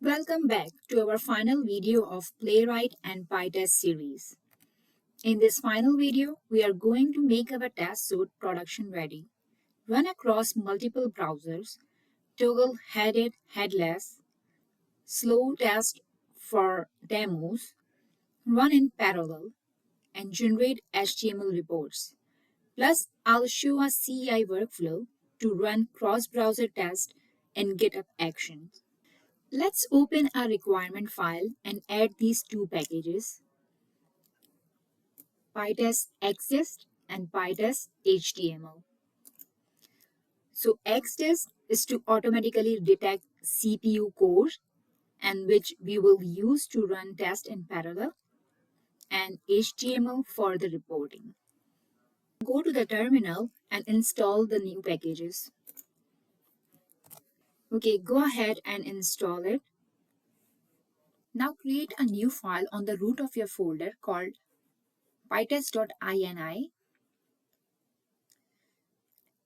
Welcome back to our final video of Playwright and Pytest series. In this final video, we are going to make our test suite production ready, run across multiple browsers, toggle headed, headless, slow test for demos, run in parallel, and generate HTML reports. Plus, I'll show a CI workflow to run cross-browser tests in GitHub Actions. Let's open a requirement file and add these two packages, Pytest exist and Pytest HTML. So exist is to automatically detect CPU cores and which we will use to run tests in parallel, and HTML for the reporting. Go to the terminal and install the new packages. Okay, go ahead and install it. Now create a new file on the root of your folder called pytest.ini,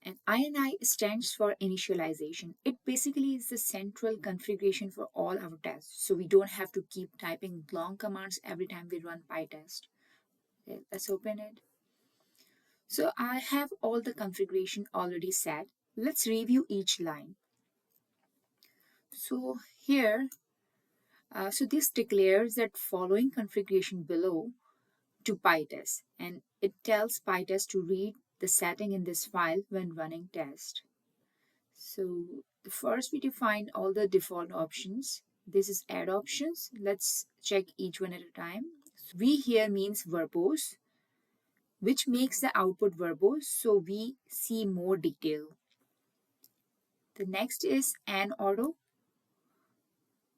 and INI stands for initialization. It basically is the central configuration for all our tests, so we don't have to keep typing long commands every time we run Pytest. Okay, let's open it. So I have all the configuration already set. Let's review each line. So here, this declares that following configuration below to Pytest, and it tells Pytest to read the setting in this file when running test. So first we define all the default options. This is add options. Let's check each one at a time. So V here means verbose, which makes the output verbose, so we see more detail. The next is an auto.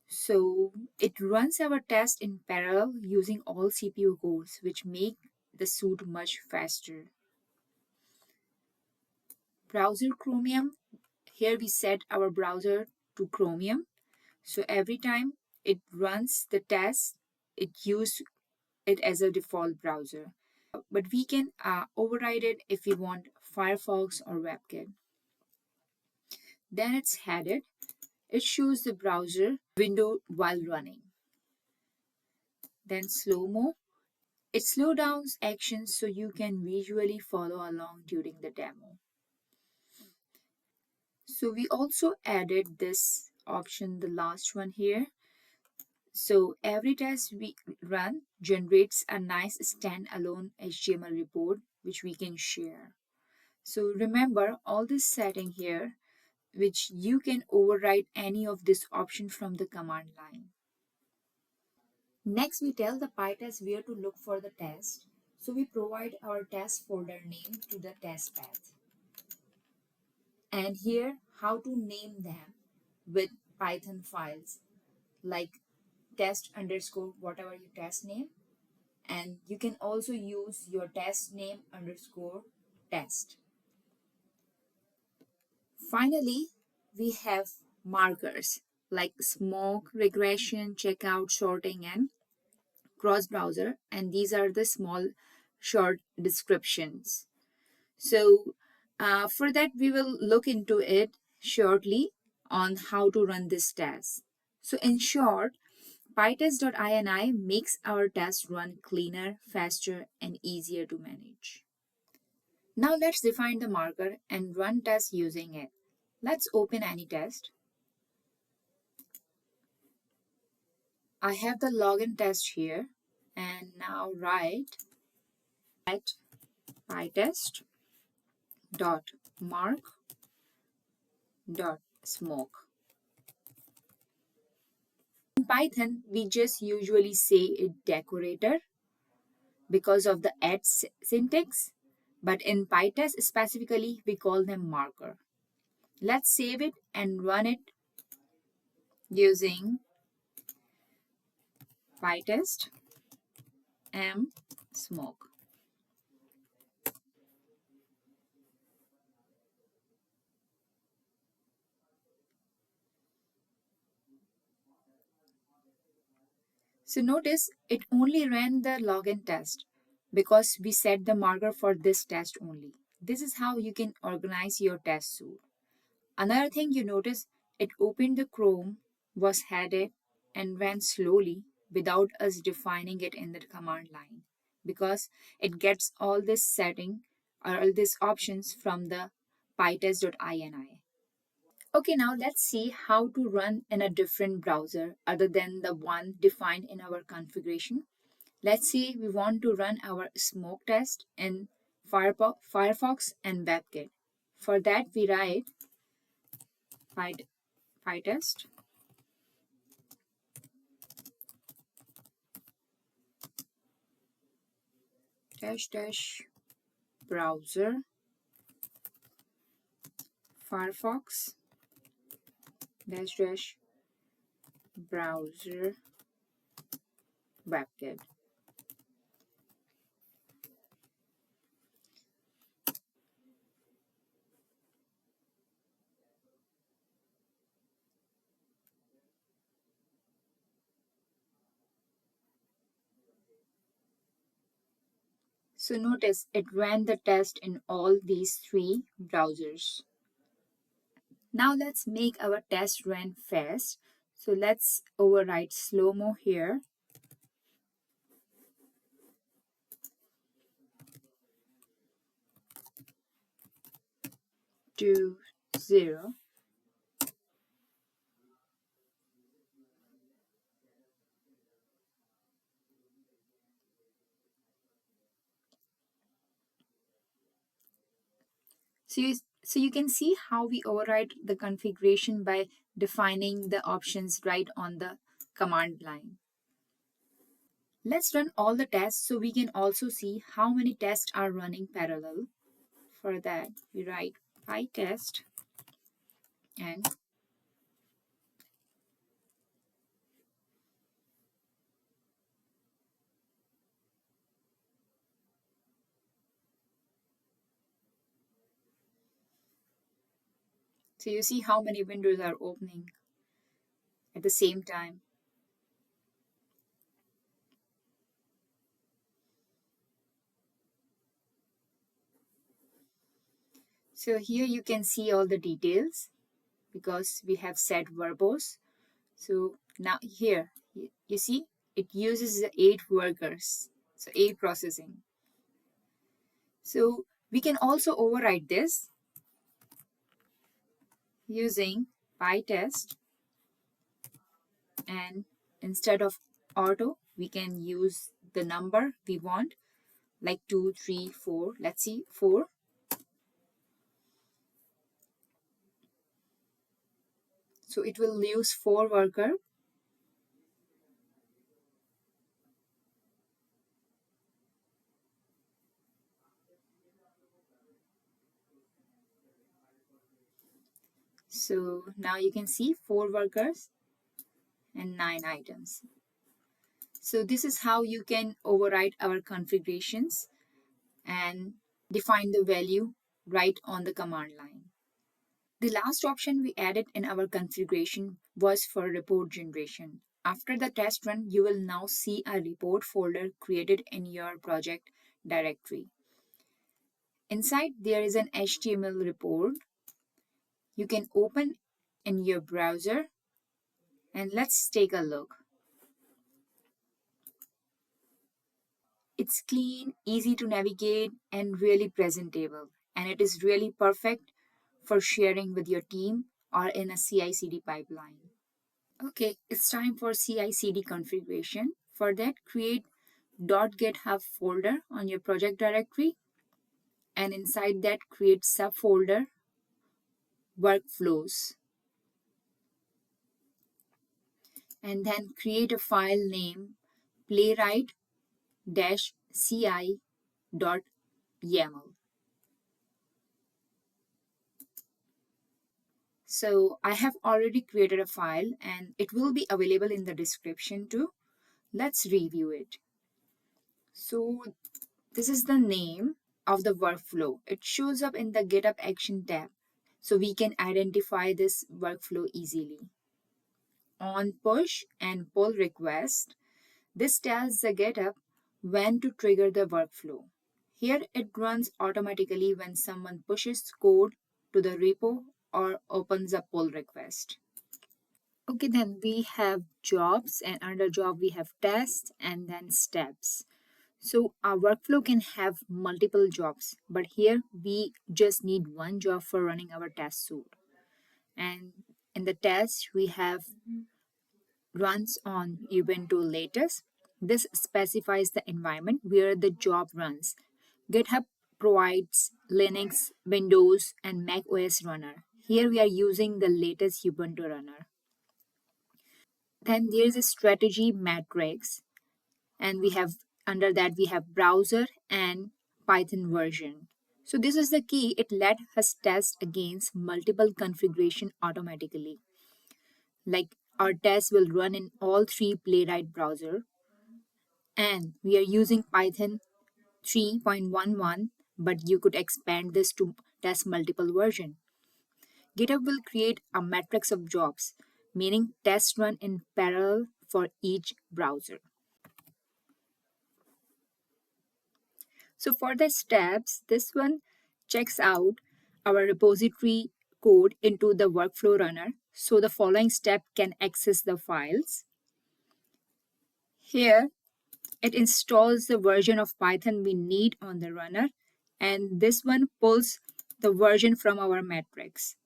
So it runs our test in parallel using all CPU cores, which make the suite much faster. Browser Chromium. Here we set our browser to Chromium. So every time it runs the test, it uses it as a default browser. But we can override it if we want Firefox or WebKit. Then it's headed. It shows the browser window while running. Then slow-mo. It slows down actions so you can visually follow along during the demo. So we also added this option, the last one here. So every test we run generates a nice standalone HTML report which we can share. So remember all this setting here, which you can override any of this option from the command line. Next, we tell the Pytest where to look for the test. So we provide our test folder name to the test path. And here how to name them with Python files like test underscore whatever your test name, and you can also use your test name underscore test. Finally, we have markers like smoke, regression, checkout, sorting, and cross-browser, and these are the small short descriptions. So for that, we will look into it shortly on how to run this test. So in short, Pytest.ini makes our test run cleaner, faster, and easier to manage. Now let's define the marker and run tests using it. Let's open any test. I have the login test here, and now write at pytest.mark.smoke. In Python, we just usually say it decorator because of the add syntax, but in Pytest specifically, we call them marker. Let's save it and run it using Pytest m smoke. So notice it only ran the login test because we set the marker for this test only. This is how you can organize your test suite. Another thing you notice, it opened the Chrome, was headed, and ran slowly without us defining it in the command line because it gets all this setting or all these options from the pytest.ini. Okay, now let's see how to run in a different browser other than the one defined in our configuration. Let's say we want to run our smoke test in Firefox and WebKit. For that, we write pytest dash dash browser Firefox dash dash browser WebKit. So notice it ran the test in all these three browsers. Now let's make our test run fast. So let's override slow-mo here to 0. So you can see how we override the configuration by defining the options right on the command line. Let's run all the tests so we can also see how many tests are running parallel. For that, we write pytest and so you see how many windows are opening at the same time. So here you can see all the details because we have set verbose. So now here, you see, it uses the 8 workers, so 8 processing. So we can also override this using pytest, and instead of auto, we can use the number we want, like 2, 3, 4. Let's see, 4. So it will use 4 worker. So now you can see 4 workers and 9 items. So this is how you can override our configurations and define the value right on the command line. The last option we added in our configuration was for report generation. After the test run, you will now see a report folder created in your project directory. Inside, there is an HTML report. You can open in your browser, and let's take a look. It's clean, easy to navigate, and really presentable. And it is really perfect for sharing with your team or in a CI/CD pipeline. Okay, it's time for CI/CD configuration. For that, create .github folder on your project directory, and inside that, create subfolder workflows, and then create a file name playwright-ci.yml. So I have already created a file and it will be available in the description too. Let's review it. So this is the name of the workflow. It shows up in the GitHub Action tab. So we can identify this workflow easily. On push and pull request, this tells the GitHub when to trigger the workflow. Here it runs automatically when someone pushes code to the repo or opens a pull request. Okay, then we have jobs, and under job we have tests and then steps. So our workflow can have multiple jobs, but here we just need one job for running our test suite. And in the test, we have runs on Ubuntu latest. This specifies the environment where the job runs. GitHub provides Linux, Windows, and Mac OS runner. Here we are using the latest Ubuntu runner. Then there is a strategy matrix, and we have under that we have browser and Python version. So this is the key. It let us test against multiple configuration automatically. Like our test will run in all three Playwright browser, and we are using Python 3.11, but you could expand this to test multiple version. GitHub will create a matrix of jobs, meaning tests run in parallel for each browser. So for the steps, this one checks out our repository code into the workflow runner. So the following step can access the files. Here, it installs the version of Python we need on the runner, and this one pulls the version from our matrix.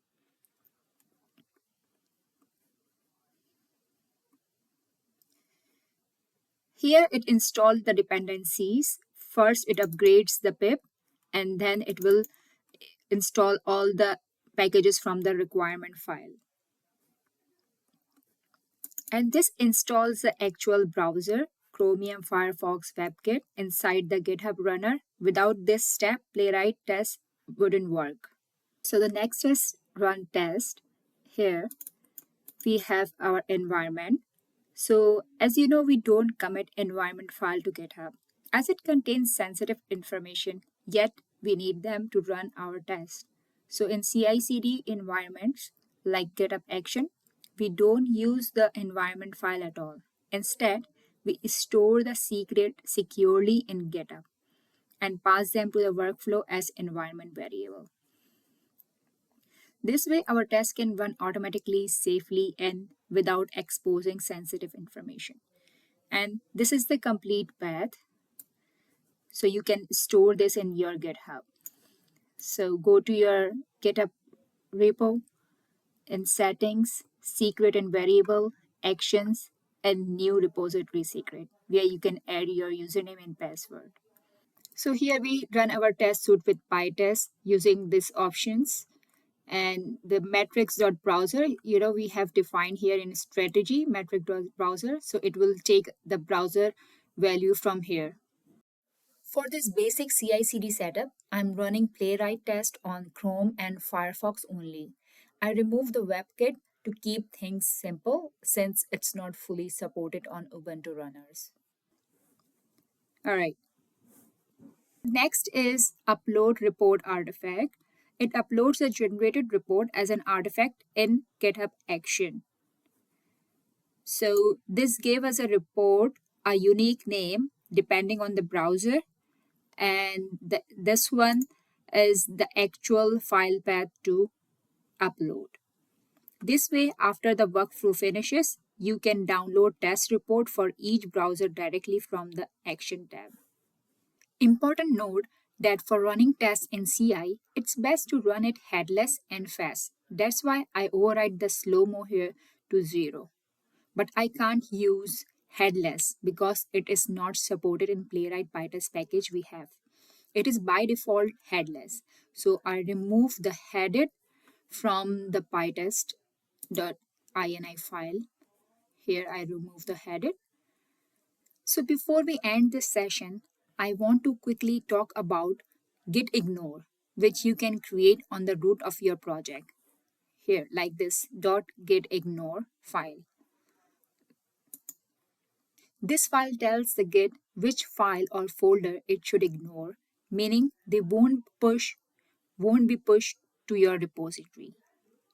Here it installs the dependencies. First, it upgrades the pip, and then it will install all the packages from the requirement file. And this installs the actual browser, Chromium, Firefox, WebKit inside the GitHub runner. Without this step, Playwright test wouldn't work. So the next is run test. Here we have our environment. So as you know, we don't commit environment file to GitHub as it contains sensitive information, yet we need them to run our test. So in CI/CD environments like GitHub Action, we don't use the environment file at all. Instead, we store the secret securely in GitHub and pass them to the workflow as environment variable. This way, our test can run automatically, safely, and without exposing sensitive information. And this is the complete path. So you can store this in your GitHub. So go to your GitHub repo in settings, secret and variable, actions, and new repository secret, where you can add your username and password. So here we run our test suite with Pytest using these options. And the metrics.browser, we have defined here in strategy metric.browser. So it will take the browser value from here. For this basic CI/CD setup, I'm running Playwright test on Chrome and Firefox only. I remove the WebKit to keep things simple since it's not fully supported on Ubuntu runners. All right. Next is upload report artifact. It uploads a generated report as an artifact in GitHub Action. So this gave us a report, a unique name depending on the browser, and this one is the actual file path to upload. This way, after the workflow finishes, you can download test report for each browser directly from the Action tab. Important note that for running tests in CI, it's best to run it headless and fast. That's why I override the slow-mo here to 0. But I can't use headless because it is not supported in Playwright Pytest package we have. It is by default headless. So I remove the headed from the pytest.ini file. Here I remove the headed. So before we end this session, I want to quickly talk about git ignore, which you can create on the root of your project. Here, like this .gitignore file. This file tells the Git which file or folder it should ignore, meaning they won't be pushed to your repository.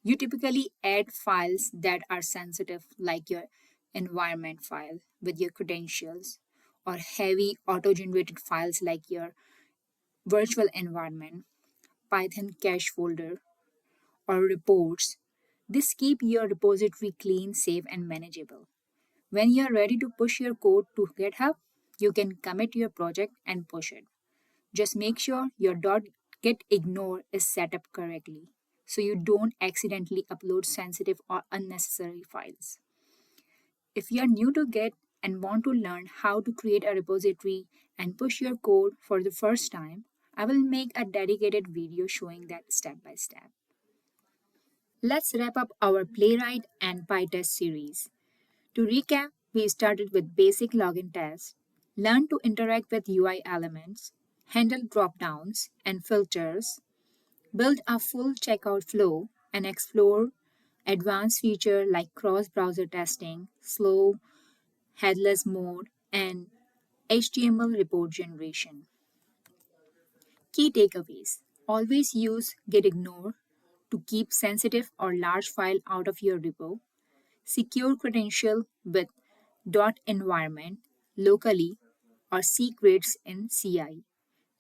You typically add files that are sensitive, like your environment file with your credentials, or heavy auto-generated files like your virtual environment, Python cache folder, or reports This keeps your repository clean, safe, and manageable. When you are ready to push your code to GitHub, you can commit your project and push it. Just make sure your .getignore is set up correctly so you don't accidentally upload sensitive or unnecessary files. If you are new to Git and want to learn how to create a repository and push your code for the first time, I will make a dedicated video showing that step by step. Let's wrap up our Playwright and Pytest series. To recap, we started with basic login tests, learned to interact with UI elements, handle dropdowns and filters, build a full checkout flow, and explore advanced features like cross-browser testing, slow headless mode, and HTML report generation. Key takeaways: always use gitignore to keep sensitive or large file out of your repo. Secure credential with .environment locally or secrets in CI.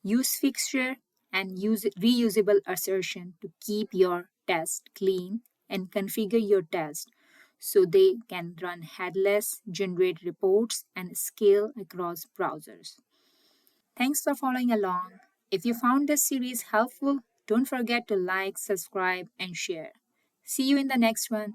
Use fixture and use reusable assertion to keep your test clean and configure your test so they can run headless, generate reports, and scale across browsers. Thanks for following along. If you found this series helpful, don't forget to like, subscribe, and share. See you in the next one.